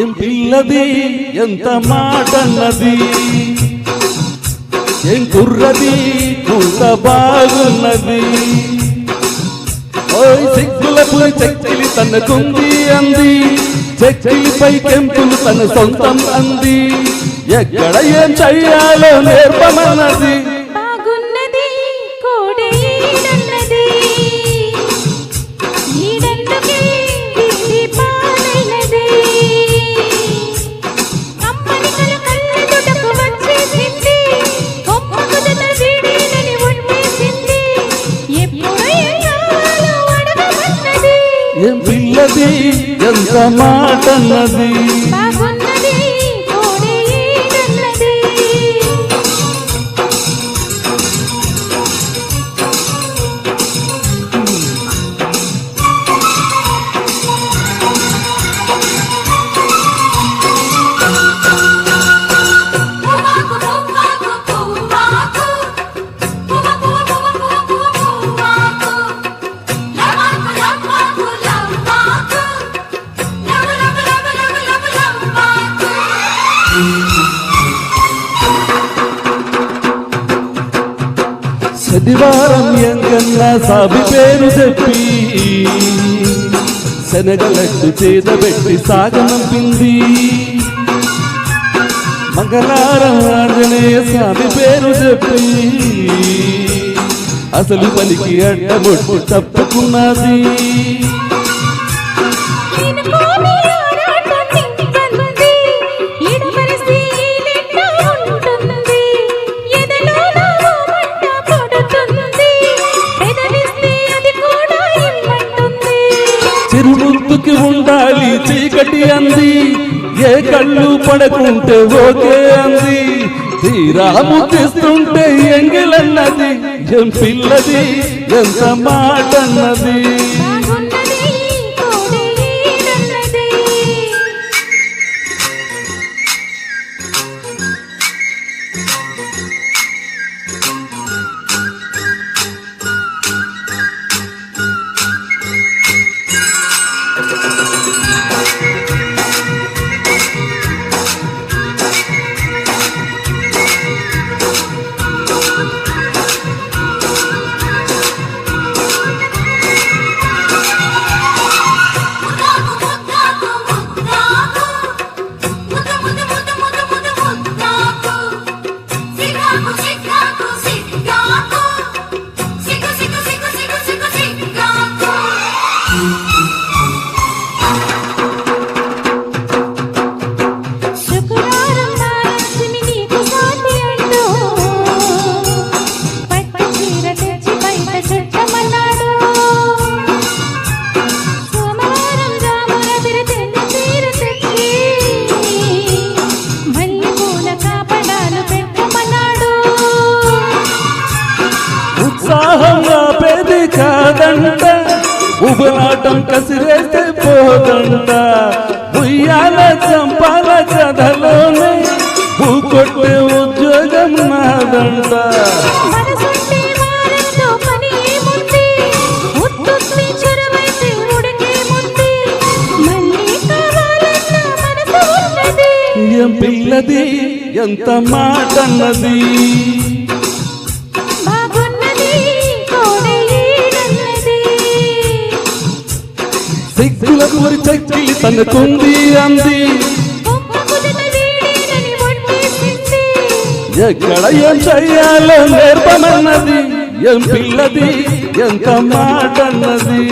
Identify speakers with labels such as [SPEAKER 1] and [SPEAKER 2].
[SPEAKER 1] ఏం పిల్లది ఎంత మాటన్నది, ఏం కుర్రది కూత బాగున్నది. ఓయ్ సిగ్గులకు చెక్కిలి తనకుంది అంది, చెక్కిలిపై కెంపులు తన సొంతం అంది. ఎక్కడ ఏం చెయ్యాలో నేర్పమన్నది. ఏం పిల్లది ఎంత మాటన్నది, శనివారం ఎంగన్న సాబి పేరు చెప్పి శనగలట్టు చేదబెట్టి సాగనంపింది. మంగళవారం ఆంజనేయ స్వామి పేరు చెప్పి అసలు పలికి అడ్డముట్టు తప్పుకున్నది. చిరుముద్దుకి ఉండాలి చీకటి అంది, ఏ కళ్ళు పడకుంటే ఓకే అంది. తీరా ముద్దిస్తుంటే ఎంగిలన్నది. ఏం పిల్లది ఎంత మాటన్నది. ఉత్సాహంగా పేది కాదంట, ఉబలాటం కసిరేస్తే పోదంట. ఉయ్యాల చంపాల కథలోనే కొట్టే ఉద్యోగం నాదంట. ఏం పిల్లది ఎంత మాటన్నది. సిగ్గులకు చెక్కిలి తనకుంది అంది, ఎక్కడ ఏం చెయ్యాలో నేర్పమన్నది. ఏం పిల్లది ఎంత మాటన్నది.